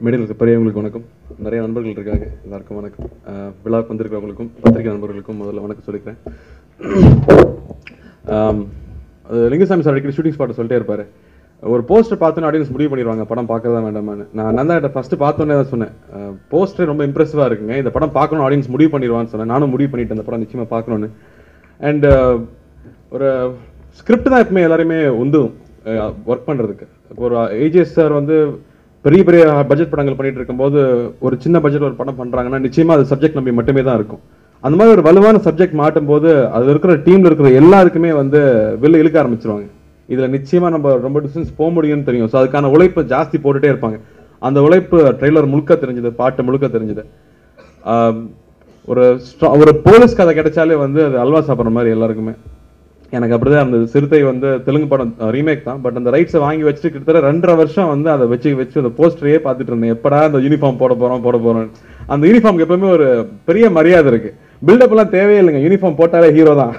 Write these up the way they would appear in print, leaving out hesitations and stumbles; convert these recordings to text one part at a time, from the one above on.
மேடையில் பெரியவங்களுக்கு வணக்கம், நிறைய நண்பர்கள் இருக்காங்க, எல்லாருக்கும் வணக்கம். விழாவுக்கு வந்திருக்கிறவங்களுக்கும் பத்திரிகை நண்பர்களுக்கும் முதல்ல வணக்கம் சொல்லிக்கிறேன். லிங்குசாமி சார் அடிக்கடி ஷூட்டிங் ஸ்பாட்டை சொல்லிட்டே இருப்பாரு, ஒரு போஸ்டர் பார்த்தோன்னே ஆடியன்ஸ் முடிவு பண்ணிடுவாங்க படம் பார்க்கறதா வேண்டாமான்னு. நான் நந்தாட்ட ஃபர்ஸ்ட் பார்த்தோன்னே தான் சொன்னேன், போஸ்டர் ரொம்ப இம்ப்ரெசிவாக இருக்குங்க, இந்த படம் பார்க்கணும் ஆடியன்ஸ் முடிவு பண்ணிடுவான்னு சொன்னேன். நானும் முடிவு பண்ணிட்டேன் அந்த படம் நிச்சயமாக பார்க்கணுன்னு. அண்ட் ஒரு ஸ்கிரிப்ட் தான் எப்பவுமே எல்லாருமே உந்தும் ஒர்க் பண்ணுறதுக்கு. இப்போ ஒரு ஏஜிஎஸ் சார் வந்து பெரிய பெரிய பட்ஜெட் படங்கள் பண்ணிட்டு இருக்கும்போது ஒரு சின்ன பட்ஜெட் ஒரு படம் பண்ணுறாங்கன்னா நிச்சயமாக அது சப்ஜெக்ட் நம்பி மட்டுமே தான் இருக்கும். அந்த மாதிரி ஒரு வலுவான சப்ஜெக்ட் மாட்டும் போது அது இருக்கிற டீம்ல இருக்கிற எல்லாருக்குமே வந்து வெளில இழுக்க ஆரம்பிச்சிருவாங்க. இதுல நிச்சயமா நம்ம ரொம்ப டிஸ்டன்ஸ் போக முடியும்னு தெரியும். ஸோ அதுக்கான உழைப்பு ஜாஸ்தி போட்டுட்டே இருப்பாங்க. அந்த உழைப்பு ட்ரெய்லர் முழுக்க தெரிஞ்சது, பாட்டு முழுக்க தெரிஞ்சது. ஒரு போலீஸ் கதை கிடைச்சாலே வந்து அது அல்வா சாப்பிட்ற மாதிரி எல்லாருக்குமே. எனக்கு அப்படிதான் அந்த சிறுத்தை வந்து தெலுங்கு படம் ரீமேக் தான், பட் அந்த ரைட்ஸை வாங்கி வச்சுட்டு கிட்டத்தட்ட 2.5 வருஷம் வந்து அதை வச்சு அந்த போஸ்டரையே பார்த்துட்டு இருந்தேன், எப்படா அந்த யூனிஃபார்ம் போட போறோம். அந்த யூனிஃபார்முக்கு எப்பவுமே ஒரு பெரிய மரியாதை இருக்கு, பில்டப் எல்லாம் தேவையே இல்லைங்க, யூனிஃபார்ம் போட்டாலே ஹீரோ தான்.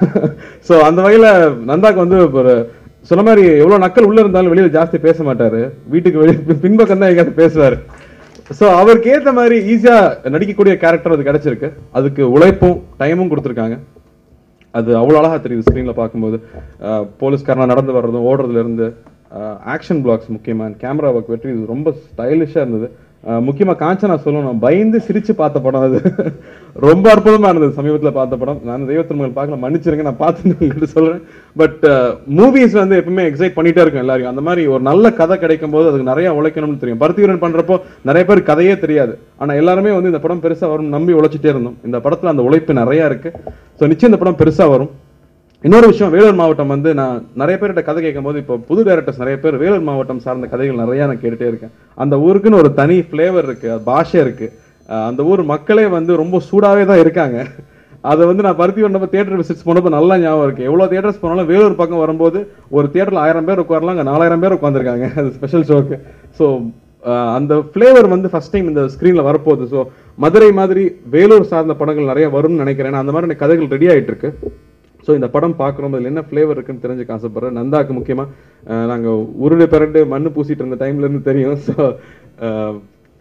ஸோ அந்த வகையில நந்தாக்கு வந்து ஒரு சொன்ன மாதிரி எவ்வளவு நக்கல் உள்ள இருந்தாலும் வெளியில ஜாஸ்தி பேச மாட்டாரு, வீட்டுக்கு வெளியே பின்பக்கம் தான் எங்கேயாவது பேசுவாரு. ஸோ அவருக்கு ஏற்ற மாதிரி ஈஸியா நடிக்கக்கூடிய கேரக்டர் அது கிடைச்சிருக்கு. அதுக்கு உழைப்பும் டைமும் கொடுத்துருக்காங்க. அது அவ்வளோ அழகா தெரியுது ஸ்க்ரீன்ல பார்க்கும்போது. போலீஸ்காரனா நடந்து வர்றதும் ஓடுறதுல இருந்து ஆக்ஷன் பிளாக்ஸ் முக்கியமா கேமரா ஒர்க் வெற்றி ரொம்ப ஸ்டைலிஷா இருந்தது. முக்கியமா காஞ்சனா சொல்லணும், பயந்து சிரிச்சு பார்த்த படம் அது, ரொம்ப அற்புதமா இருந்தது. சமீபத்தில் பார்த்த படம், நான் தெய்வத்திருமகள் பார்க்கல, மன்னிச்சிருங்க, நான் பார்த்து சொல்றேன். பட் மூவிஸ் வந்து எப்பவுமே எக்ஸைட் பண்ணிட்டே இருக்கும் எல்லாரையும். அந்த மாதிரி ஒரு நல்ல கதை கிடைக்கும் போது அதுக்கு நிறைய உழைக்கணும்னு தெரியும். பருத்திவீரன் பண்றப்போ நிறைய பேர் கதையே தெரியாது, ஆனா எல்லாருமே வந்து இந்த படம் பெருசா வரும் நம்பி உழைச்சிட்டே இருந்தோம். இந்த படத்துல அந்த உழைப்பு நிறைய இருக்கு. ஸோ நிச்சயம் இந்த படம் பெருசா வரும். இன்னொரு விஷயம், வேலூர் மாவட்டம் வந்து நான் நிறைய பேர்கிட்ட கதை கேட்கும் போது இப்போ புது டைரக்டர்ஸ் நிறைய பேர் வேலூர் மாவட்டம் சார்ந்த கதைகள் நிறைய நான் கேட்டுட்டே இருக்கேன். அந்த ஊருக்குன்னு ஒரு தனி ஃபிளேவர் இருக்கு, பாஷை இருக்கு. அந்த ஊர் மக்களே வந்து ரொம்ப சூடாவே தான் இருக்காங்க. அதை வந்து நான் பருத்தி வந்தப்போ தியேட்டர் விசிட்ஸ் போனப்போ நல்லா ஞாபகம் இருக்கு. எவ்வளோ தியேட்டர்ஸ் போனாலும் வேலூர் பக்கம் வரும்போது ஒரு தியேட்டர்ல 1000 பேர் உட்காரலாம், அங்கே 4000 பேர் உட்காந்துருக்காங்க அது ஸ்பெஷல் ஷோக்கு. ஸோ அந்த ஃபிளேவர் வந்து ஃபர்ஸ்ட் டைம் இந்த ஸ்க்ரீன்ல வரப்போகுது. ஸோ மதுரை மாதிரி வேலூர் சார்ந்த படங்கள் நிறைய வரும்னு நினைக்கிறேன். அந்த மாதிரி கதைகள் ரெடி ஆயிட்டு இருக்கு. ஸோ இந்த படம் பார்க்குறோம், அதில் என்ன ஃப்ளேவர் இருக்குன்னு தெரிஞ்சுக்க ஆசைப்படுறேன். நந்தாக்கு முக்கியமாக நாங்கள் உருளை பிறண்டு மண்ணு பூசிட்டு இருந்த டைம்லேருந்து தெரியும். ஸோ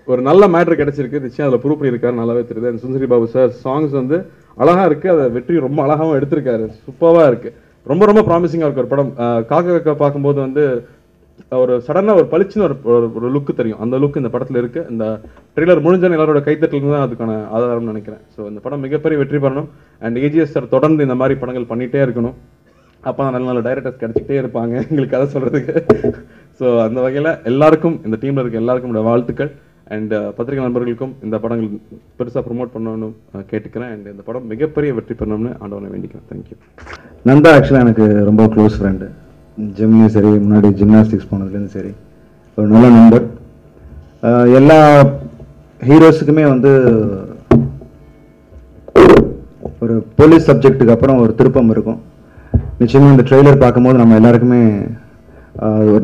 ஒரு நல்ல மேட்ரு கிடைச்சிருக்கு, நிச்சயம் அதில் ப்ரூவ் பண்ணியிருக்காரு, நல்லாவே தெரியுது. சுந்தரி பாபு சார் சாங்ஸ் வந்து அழகாக இருக்குது, அதை வெற்றி ரொம்ப அழகாகவும் எடுத்திருக்காரு, சூப்பராக இருக்குது, ரொம்ப ரொம்ப ப்ராமிசிங்காக இருக்கு ஒரு படம். காக்கா காக்கா பார்க்கும்போது வந்து ஒரு சடனாக ஒரு பளிச்சுன்னு ஒரு லுக்கு தெரியும், அந்த லுக் இந்த படத்தில் இருக்கு. இந்த ட்ரெய்லர் முடிஞ்சன்னு எல்லாரோட கைத்தட்டல் தான் அதுக்கான ஆதாரம்னு நினைக்கிறேன். ஸோ இந்த படம் மிகப்பெரிய வெற்றி பெறணும். அண்ட் ஏஜிஎஸ் சார் தொடர்ந்து இந்த மாதிரி படங்கள் பண்ணிட்டே இருக்கணும், அப்போ தான் நல்ல நல்ல டைரக்டர்ஸ் கிடைச்சிக்கிட்டே இருப்பாங்க எங்களுக்கு கதை சொல்றதுக்கு. ஸோ அந்த வகையில் எல்லாருக்கும், இந்த டீம்ல இருக்க எல்லாருக்கும் வாழ்த்துக்கள். அண்ட் பத்திரிகை நண்பர்களுக்கும் இந்த படங்கள் பெருசாக ப்ரொமோட் பண்ணணும்னு கேட்டுக்கிறேன். அண்ட் இந்த படம் மிகப்பெரிய வெற்றி பெறணும்னு ஆண்டவனை வேண்டிக்கிறேன். தேங்க்யூ. நந்தா ஆக்சுவலாக எனக்கு ரொம்ப க்ளோஸ் ஃப்ரெண்டு, ஜிம்லேயும் சரி, முன்னாடி ஜிம்னாஸ்டிக்ஸ் போனதுலேருந்து சரி, ஒரு நல்ல நண்பர். எல்லா ஹீரோஸுக்குமே வந்து ஒரு போலீஸ் சப்ஜெக்ட்டுக்கு அப்புறம் ஒரு திருப்பம் இருக்கும். நிச்சயமாக இந்த ட்ரெய்லர் பார்க்கும்போது நம்ம எல்லாருக்குமே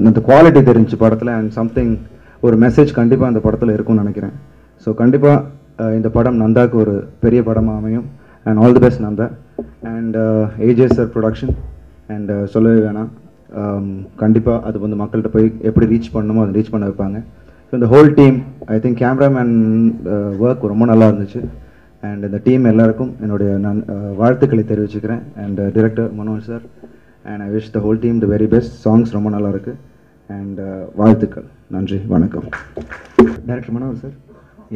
இந்த குவாலிட்டி தெரிஞ்சு படத்தில், அண்ட் சம்திங் ஒரு மெசேஜ் கண்டிப்பாக அந்த படத்தில் இருக்கும்னு நினைக்கிறேன். ஸோ கண்டிப்பாக இந்த படம் நந்தாக்கு ஒரு பெரிய படமாக அமையும். And all the best Nanda. And AGS sir production, and சொல்லவே வேணாம், கண்டிப்பாக அது வந்து மக்கள்கிட்ட போய் எப்படி ரீச் பண்ணணுமோ அதை ரீச் பண்ண வைப்பாங்க. ஸோ இந்த whole team, I think cameraman work ரொம்ப நல்லா இருந்துச்சு. அண்ட் இந்த டீம் எல்லாருக்கும் என்னுடைய வாழ்த்துக்களை தெரிவிச்சுக்கிறேன். And director Manoj sir, and I wish the whole team the very best. Songs ரொம்ப நல்லா இருக்கு. அண்ட் வாழ்த்துக்கள், நன்றி, வணக்கம். டைரக்டர் மனோஜ் சார்,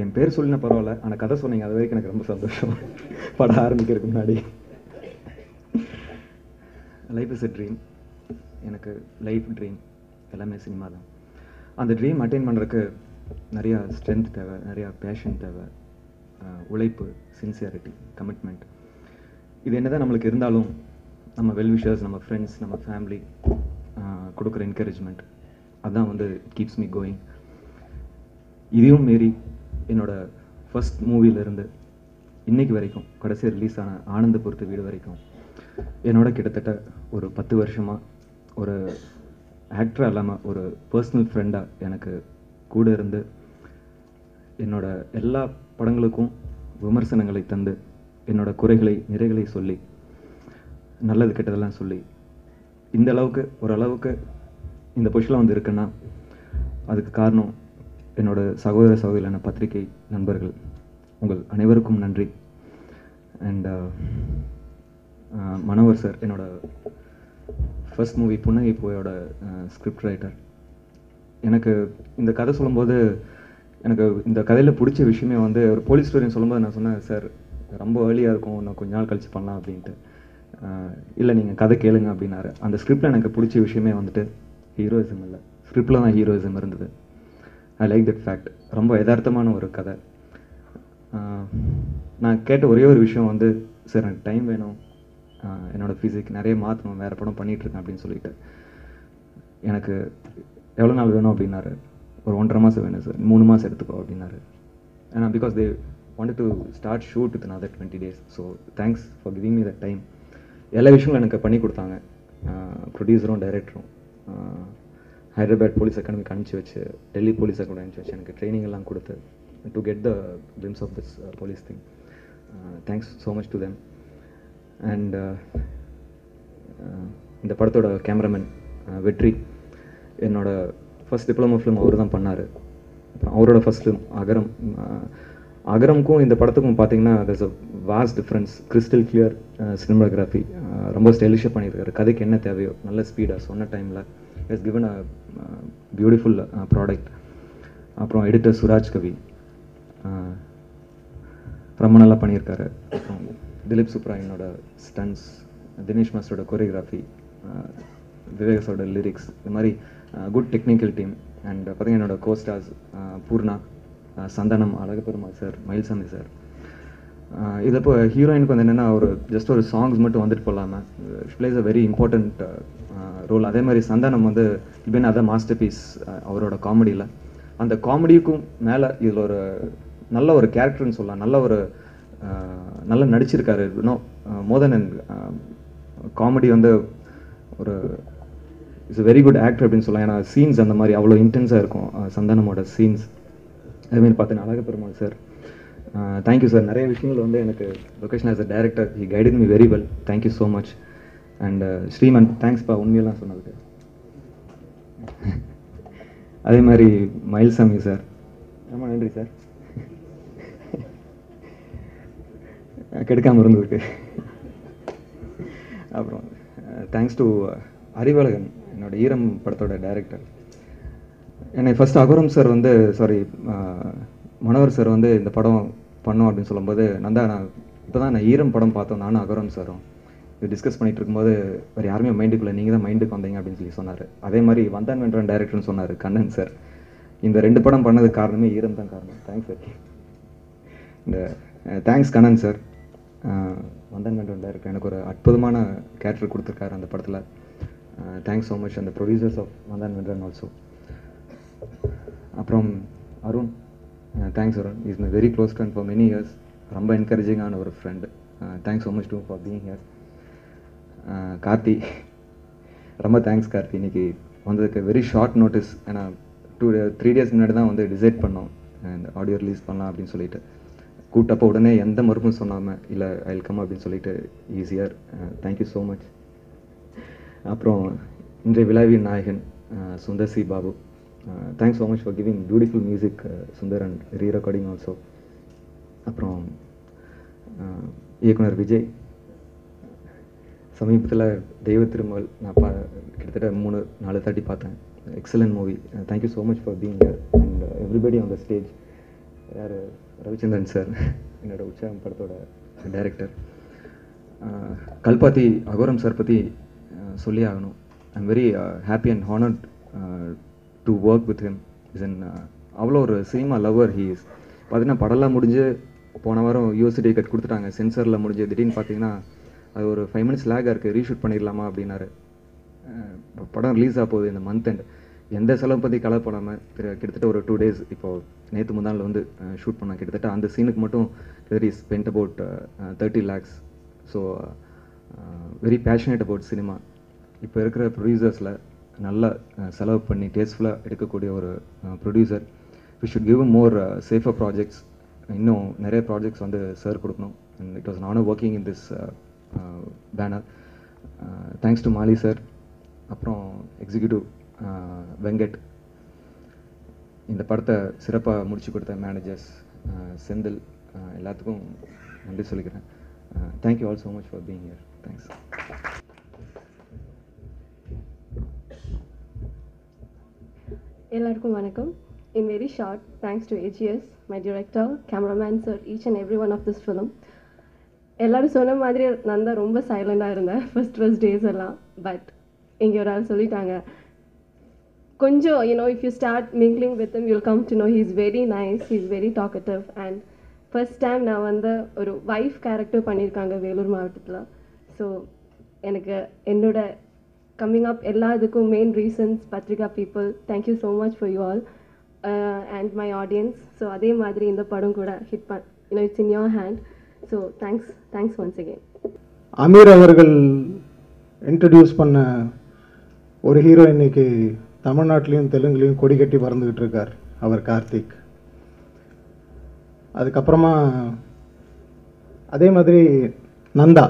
என் பேர் சொல்லினா பரவாயில்ல, ஆனால் கதை சொன்னீங்க, அது வரைக்கும் எனக்கு ரொம்ப சந்தோஷம். படம் ஆரம்பிக்கிறதுக்கு முன்னாடி லைஃப் இஸ் எ ட்ரீம், எனக்கு லைஃப் ட்ரீம் எல்லாமே சினிமா தான். அந்த ட்ரீம் அட்டைன் பண்ணுறதுக்கு நிறையா ஸ்ட்ரென்த் தேவை, நிறையா பேஷன் தேவை, உழைப்பு, சின்சியாரிட்டி, கமிட்மெண்ட். இது என்ன தான் நம்மளுக்கு இருந்தாலும் நம்ம வெல்விஷர்ஸ், நம்ம ஃப்ரெண்ட்ஸ், நம்ம ஃபேமிலி கொடுக்குற என்கரேஜ்மெண்ட், அதுதான் வந்து கீப்ஸ் மீ கோயிங். இதையும் மீறி என்னோடய ஃபஸ்ட் மூவிலேருந்து இன்றைக்கு வரைக்கும் கடைசி ரிலீஸ் ஆன ஆனந்தபுரத்து வீடு வரைக்கும் என்னோட கிட்டத்தட்ட ஒரு 10 வருஷமாக ஒரு ஆக்டராக இல்லாமல் ஒரு பர்சனல் ஃப்ரெண்டாக எனக்கு கூட இருந்து என்னோட எல்லா படங்களுக்கும் விமர்சனங்களை தந்து, என்னோட குறைகளை நிறைகளை சொல்லி, நல்லது கெட்டதெல்லாம் சொல்லி, இந்த அளவுக்கு ஓரளவுக்கு இந்த பொசிஷனில் வந்து இருக்குன்னா அதுக்கு காரணம் என்னோட சகோதர சகோதரியான பத்திரிகை நண்பர்கள் உங்கள் அனைவருக்கும் நன்றி. அண்ட் மனோவர் சார், என்னோட ஃபர்ஸ்ட் மூவி புன்னகை பூவோட ஸ்கிரிப்ட் ரைட்டர். எனக்கு இந்த கதை சொல்லும்போது எனக்கு இந்த கதையில் பிடிச்ச விஷயமே வந்து ஒரு போலீஸ் ஸ்டோரின்னு சொல்லும்போது நான் சொன்னேன், சார் ரொம்ப ஏர்லியாக இருக்கும், இன்னும் கொஞ்ச நாள் கழிச்சு பண்ணலாம் அப்படின்ட்டு. இல்லை நீங்கள் கதை கேளுங்க அப்படின்னாரு. அந்த ஸ்கிரிப்டில் எனக்கு பிடிச்ச விஷயமே வந்துட்டு ஹீரோயிசம் இல்லை, ஸ்கிரிப்டில் தான் ஹீரோயிசம் இருந்தது. I like that fact. ரொம்ப யதார்த்தமான ஒரு கதை. நான் கேட்ட ஒரே ஒரு விஷயம் வந்து, சார் எனக்கு டைம் வேணும், என்னோடய ஃபிசிக் நிறைய மாற்றணும், வேறு படம் பண்ணிகிட்ருக்கேன் அப்படின்னு சொல்லிட்டு. எனக்கு எவ்வளோ நாள் வேணும் அப்படின்னாரு. ஒரு 1.5 மாதம் வேணும் சார், 3 மாதம் எடுத்துக்கோ அப்படின்னாரு. ஏன்னா because they wanted to start shoot within another 20 days. So thanks for giving me that time. எல்லா விஷயங்களும் எனக்கு பண்ணி கொடுத்தாங்க. ப்ரொடியூசரும் டைரக்டரும் ஹைதராபாத் போலீஸ் அகாடமிக்கு அனுப்பிச்சி வச்சு, டெல்லி போலீஸ் அகாடமி அனுப்பிச்சி வச்சு எனக்கு ட்ரைனிங் எல்லாம் கொடுத்து to get the glimpse of this police thing. Thanks so much to them. And இந்த படத்தோட கேமராமேன் வெற்றி, என்னோட ஃபர்ஸ்ட் டிப்ளமோ ஃபிலிம் அவர் தான் பண்ணார். அப்புறம் அவரோட ஃபர்ஸ்ட் ஃபிலிம் அகரம். அகரமுக்கும் இந்த படத்துக்கும் பார்த்தீங்கன்னா there's a vast difference. Crystal clear cinematography, ரொம்ப ஸ்டைலிஷாக பண்ணியிருக்காரு. கதைக்கு என்ன தேவையோ நல்ல ஸ்பீடாக சொன்ன டைமில் is given a beautiful product. அப்புறம் எடிட்டர் சுராஜ் கவி ரொம்ப நல்லா பண்ணியிருக்காரு. அப்புறம் திலீப் சுப்ராயனோட ஸ்டன்ஸ், தினேஷ் மாஸ்டரோட கொரியோகிராஃபி, விவேகஸோட லிரிக்ஸ், இந்த மாதிரி குட் டெக்னிக்கல் டீம். அண்ட் பார்த்தீங்கன்னா என்னோட costars Poorna, Santhanam, Azhagaperumal sir, Mayilsamy sir. இது இப்போ ஹீரோயினுக்கு வந்து என்னென்னா ஒரு ஜஸ்ட் ஒரு சாங்ஸ் மட்டும் வந்துட்டு போகலாமல் plays a very important role. அதே மாதிரி சந்தானம் வந்து இப்படின்னு அதான் மாஸ்டர் பீஸ் அவரோட காமெடியில். அந்த காமெடிக்கும் மேலே இதில் ஒரு நல்ல ஒரு கேரக்டர்னு சொல்லலாம், நல்ல ஒரு நல்லா நடிச்சிருக்காரு. இன்னும் மோர் தென் காமெடி வந்து ஒரு இட்ஸ் வெரி குட் ஆக்டர் அப்படின்னு சொல்லலாம். ஏன்னா சீன்ஸ் அந்த மாதிரி அவ்வளோ இன்டென்ஸாக இருக்கும் சந்தானமோட சீன்ஸ். அதுமாரி பார்த்தீங்கன்னா அழகப்பெருமாள் சார், தேங்க்யூ சார். நிறைய விஷயங்கள் வந்து எனக்கு location as a director he guided me very well. Thank you so much. And Sriman, தேங்க்ஸ்ப்பா உண்மையெல்லாம் சொன்னதுக்கு. அதே மாதிரி மயில்சாமி சார், ரொம்ப நன்றி சார், கெடுக்காமல் இருந்ததுக்கு. அப்புறம் தேங்க்ஸ் டு அறிவழகன், என்னோட ஈரம் படத்தோட டைரக்டர். என்னை ஃபஸ்ட்டு அகரம் சார் வந்து மனோவர் சார் வந்து இந்த படம் பண்ணோம் அப்படின்னு சொல்லும்போது நான் இப்போ தான் நான் ஈரம் படம் பார்த்தோம், நானும் அகரம் சாரும் இது டிஸ்கஸ் பண்ணிகிட்டு இருக்கும்போது வேறு யாருமே மைண்டுக்குள்ளே, நீங்கள் தான் மைண்டுக்கு வந்தீங்க அப்படின்னு சொல்லி சொன்னார். அதே மாதிரி வந்தான் வென்றான் டைரக்டர்னு சொன்னார் கண்ணன் சார். இந்த 2 படம் பண்ணதுக்கு காரணமே ஈரம் தான் காரணம். Thanks sir. இந்த தேங்க்ஸ் கண்ணன் சார். வந்தான் வென்றான் டைரக்டர் எனக்கு ஒரு அற்புதமான கேரக்டர் கொடுத்துருக்காரு அந்த படத்தில். Thanks so much. அந்த producers of Vandhaan Vendraan also. அப்புறம் Arun, thanks Arun. Is my very close friend for many years. ரொம்ப என்கரேஜிங்கான ஒரு friend. Thanks so much too for being here. Karthi, ரொம்ப தேங்க்ஸ் கார்த்தி. இன்னைக்கு வந்ததுக்கு வெரி ஷார்ட் நோட்டீஸ். ஏன்னா 2-3 டேஸ் முன்னாடி தான் வந்து டிசைட் பண்ணோம் அண்ட் ஆடியோ ரிலீஸ் பண்ணலாம் அப்படின்னு சொல்லிட்டு. கூட்டப்போ உடனே எந்த மறுப்பும் சொல்லாமல் இல்லை ஐ வில் கம் அப்படின்னு சொல்லிட்டு ஈஸியர். Thank you so much. அப்புறம் இன்றைய விழாவின் நாயகன் Sundar C Babu, thanks so much for giving beautiful music Sundar and re recording also. அப்புறம் இயக்குனர் விஜய், சமீபத்தில் தெய்வ திருமல் நான் கிட்டத்தட்ட 3-4 தாட்டி பார்த்தேன். Excellent movie. Thank you so much for being here and everybody on the stage. யார் ரவிச்சந்திரன் சார், என்னோட உற்சாகம் படத்தோட டைரக்டர். கல்பாத்தி அகோரம் சார் பற்றி சொல்லி ஆகணும். I am very happy and honoured to work with him. Is an அவ்வளோ ஒரு சினிமா லவர் ஹீ இஸ். பார்த்தீங்கன்னா படம்லாம் முடிஞ்சு போன வாரம் யூஎஸ்டி டிக்கெட் கொடுத்துட்டாங்க, சென்சரில் முடிஞ்சு. திடீர்னு பார்த்தீங்கன்னா அது ஒரு 5 மினிட்ஸ் லேக்காக இருக்குது, ரீஷூட் பண்ணிடலாமா அப்படின்னாரு. படம் ரிலீஸ் ஆக போகுது இந்த மந்த் அண்ட் எந்த செலவு பற்றி கலர் பண்ணாமல் கிட்டத்தட்ட ஒரு 2 டேஸ் இப்போது நேற்று முந்தானில் வந்து ஷூட் பண்ணால் கிட்டத்தட்ட அந்த சீனுக்கு மட்டும் கிட்டத்தட்ட is spend about 30 lakhs. So very passionate about cinema. இப்போ இருக்கிற ப்ரொடியூசர்ஸில் நல்லா செலவு பண்ணி டேஸ்ட்ஃபுல்லாக எடுக்கக்கூடிய ஒரு producer. We should give more safer projects. இன்னும் நிறைய ப்ராஜெக்ட்ஸ் வந்து சார் கொடுக்கணும். And it was an honor working in this banner. Thanks to Mali sir. அப்புறம் எக்ஸிக்யூட்டிவ் வெங்கட். இந்த படத்தை சிறப்பாக முடிச்சு கொடுத்த மேனேஜர்ஸ் செந்தில் எல்லாத்துக்கும் நன்றி சொல்லிக்கிறேன். Thank you all so much for being here. Thanks. எல்லாருக்கும் வணக்கம். In very short, thanks to AGS, my director, cameraman sir, each and every one of this film. எல்லாரும் சொன்ன மாதிரி நான் தான் ரொம்ப சைலண்டாக இருந்தேன் ஃபர்ஸ்ட் டேஸ் எல்லாம். பட் இங்கே ஒரு ஆள் சொல்லிட்டாங்க கொஞ்சம் if you start mingling with him, you'll come to know he's very nice, he's very talkative. And first time நான் வந்து ஒரு வைஃப் கேரக்டர் பண்ணியிருக்காங்க வேலூர் மாவட்டத்தில். ஸோ எனக்கு என்னோட கம்மிங் அப் எல்லா இதுக்கும் மெயின் ரீசன்ஸ் பத்ரிகா people. Thank you so much for you all and my audience. So அதே மாதிரி இந்த படம் கூட hit it's in your hand. So thanks once again. Ameer அவர்கள் இன்ட்ரடியூஸ் பண்ண ஒரு ஹீரோ இன்னைக்கு தமிழ்நாட்டிலையும் தெலுங்குலையும் கொடி கட்டி பறந்துக்கிட்டு இருக்கார், அவர் கார்த்திக். அதுக்கப்புறமா அதே மாதிரி நந்தா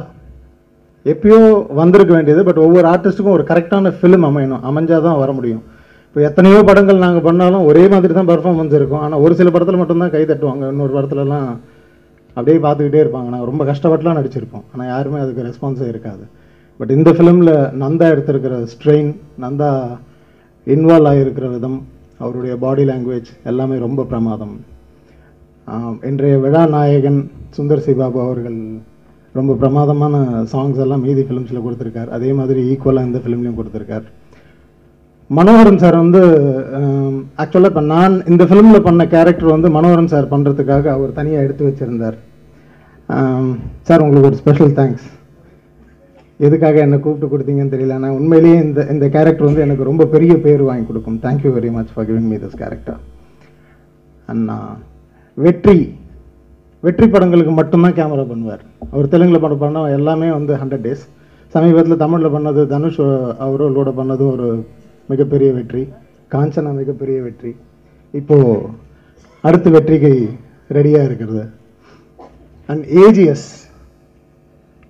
எப்பயோ வந்திருக்க வேண்டியது. பட் ஒவ்வொரு ஆர்டிஸ்ட்டுக்கும் ஒரு கரெக்டான ஃபிலிம் அமைஞ்சால் தான் வர முடியும். இப்போ எத்தனையோ படங்கள் நாங்கள் பண்ணாலும் ஒரே மாதிரி தான் பர்ஃபார்மன்ஸ் இருக்கும். ஆனால் ஒரு சில படத்தில் மட்டும்தான் கை தட்டுவாங்க, இன்னொரு படத்துலலாம் அப்படியே பார்த்துக்கிட்டே இருப்பாங்க. நாங்கள் ரொம்ப கஷ்டப்பட்டுலாம் நடிச்சிருப்போம், ஆனால் யாருமே அதுக்கு ரெஸ்பான்ஸே இருக்காது. பட் இந்த ஃபிலிமில் நந்தா எடுத்திருக்கிற ஸ்ட்ரெயின், நந்தா இன்வால்வ் ஆகியிருக்கிற விதம், அவருடைய பாடி லாங்குவேஜ் எல்லாமே ரொம்ப பிரமாதம். இன்றைய விழா நாயகன் சுந்தர் சி பாபு அவர்கள் ரொம்ப பிரமாதமான சாங்ஸ் எல்லாம் மீதி ஃபிலிம்ஸில் கொடுத்துருக்கார். அதே மாதிரி ஈக்குவலாக இந்த ஃபிலிம்லையும் கொடுத்துருக்கார். மனோகரன் சார் வந்து ஆக்சுவலாக இப்போ நான் இந்த ஃபிலிமில் பண்ண கேரக்டர் வந்து மனோகரன் சார் பண்ணுறதுக்காக அவர் தனியாக எடுத்து வச்சுருந்தார். சார் உங்களுக்கு ஒரு ஸ்பெஷல் தேங்க்ஸ். எதுக்காக என்னை கூப்பிட்டு கொடுத்தீங்கன்னு தெரியல. ஆனால் உண்மையிலேயே இந்த கேரக்டர் வந்து எனக்கு ரொம்ப பெரிய பேர் வாங்கி கொடுக்கும். Thank you very much for giving me this character. அண்ணா வெற்றி படங்களுக்கு மட்டும்தான் கேமரா பண்ணுவார். அவர் தெலுங்கில் பண்ண எல்லாமே வந்து 100 days. சமீபத்தில் தமிழில் பண்ணது தனுஷ் அவரோட பண்ணது ஒரு மிகப்பெரிய வெற்றி, காஞ்சனா மிகப்பெரிய வெற்றி. இப்போது அடுத்த வெற்றிக்கு ரெடியாக இருக்கிறது. அண்ட் ஏஜிஎஸ்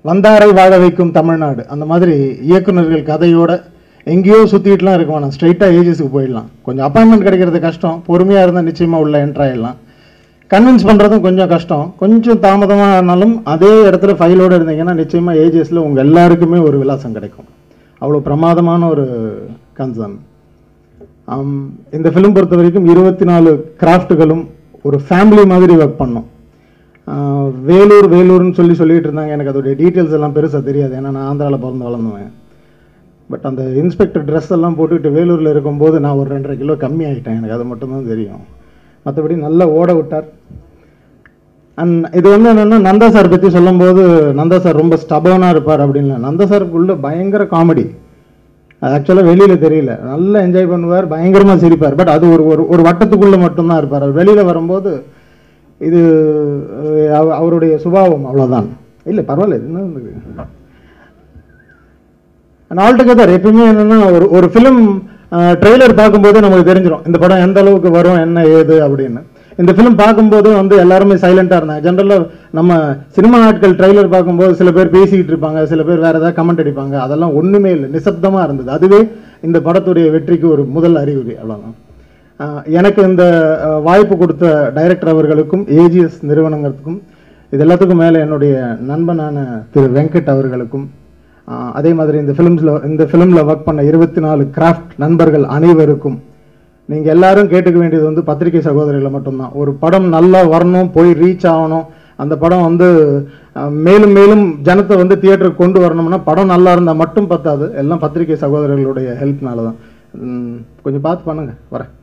வந்தாரை வாழ வைக்கும் தமிழ்நாடு, அந்த மாதிரி இயக்குநர்கள் கதையோட எங்கேயோ சுற்றிட்டுலாம் இருக்க வேணாம், ஸ்ட்ரைட்டாக ஏஜிஎஸ்க்கு போயிடலாம். கொஞ்சம் அப்பாயின்மெண்ட் கிடைக்கிறது கஷ்டம், பொறுமையாக இருந்தால் நிச்சயமாக உள்ள என்ட்ராயிடலாம். கன்வின்ஸ் பண்ணுறதும் கொஞ்சம் கஷ்டம், கொஞ்சம் தாமதமாக ஆனாலும் அதே இடத்துல ஃபைலோடு இருந்தீங்கன்னா நிச்சயமாக ஏஜிஎஸில் உங்கள் எல்லாருக்குமே ஒரு விலாசம் கிடைக்கும். அவ்வளோ பிரமாதமான ஒரு கன்சர்ன். இந்த ஃபிலிம் பொறுத்த வரைக்கும் 24 கிராஃப்ட்டுகளும் ஒரு ஃபேமிலி மாதிரி ஒர்க் பண்ணோம். வேலூர்னு சொல்லிட்டு இருந்தாங்க. எனக்கு அதோடைய டீட்டெயில்ஸ் எல்லாம் பெருசாக தெரியாது, ஏன்னா நான் ஆந்திராவில் பிறந்து வளர்ந்துவேன். பட் அந்த இன்ஸ்பெக்டர் ட்ரெஸ் எல்லாம் போட்டுக்கிட்டு வேலூரில் இருக்கும்போது நான் ஒரு 2.5 கிலோ கம்மி ஆகிட்டேன், எனக்கு அது மட்டும்தான் தெரியும். மற்றபடி நல்லா ஓட விட்டார். அண்ட் இது வந்து என்னென்னா நந்தா சார் பற்றி சொல்லும்போது நந்தா சார் ரொம்ப ஸ்டபர்னாக இருப்பார் அப்படின்னு. நந்தா சாருக்குள்ள பயங்கர காமெடி, அது ஆக்சுவலாக வெளியில் தெரியல. நல்லா என்ஜாய் பண்ணுவார், பயங்கரமாக சிரிப்பார். பட் அது ஒரு வட்டத்துக்குள்ளே மட்டும்தான் இருப்பார். அவர் வெளியில் வரும்போது இது அவருடைய சுபாவம், அவ்வளோதான். இல்லை பரவாயில்ல, இது என்ன ஆல்டுகெதர் எப்பயுமே என்னென்னா ஒரு ஃபிலிம் ட்ரெய்லர் பார்க்கும்போது நமக்கு தெரிஞ்சிடும் இந்த படம் எந்த அளவுக்கு வரும் என்ன ஏது அப்படின்னு. இந்த ஃபிலிம் பார்க்கும்போது வந்து எல்லாருமே சைலண்டாக இருந்தாங்க. ஜென்ரலாக நம்ம சினிமா நாட்கள் ட்ரெய்லர் பார்க்கும்போது சில பேர் பேசிக்கிட்டு இருப்பாங்க, சில பேர் வேறு ஏதாவது கமெண்ட் அடிப்பாங்க, அதெல்லாம் ஒன்றுமே இல்லை, நிசப்தமாக இருந்தது. அதுவே இந்த படத்துடைய வெற்றிக்கு ஒரு முதல் அறிகுறி, அவ்வளோதான். எனக்கு இந்த வாய்ப்பு கொடுத்த டைரக்டர் அவர்களுக்கும் ஏஜிஎஸ் நிறுவனங்களுக்கும் இது எல்லாத்துக்கும் மேலே என்னுடைய நண்பனான திரு வெங்கட் அவர்களுக்கும், அதே மாதிரி இந்த ஃபிலிமில் ஒர்க் பண்ண 24 கிராஃப்ட் நண்பர்கள் அனைவருக்கும், நீங்கள் எல்லாரும் கேட்டுக்க வேண்டியது வந்து பத்திரிகை சகோதரிகளை மட்டும்தான். ஒரு படம் நல்லா வரணும், போய் ரீச் ஆகணும், அந்த படம் வந்து மேலும் மேலும் ஜனத்தை வந்து தியேட்டருக்கு கொண்டு வரணும்னா படம் நல்லா இருந்தால் மட்டும் பத்தாது, எல்லாம் பத்திரிகை சகோதரர்களுடைய ஹெல்ப்னால தான். கொஞ்சம் பார்த்து பண்ணுங்க, வரேன்.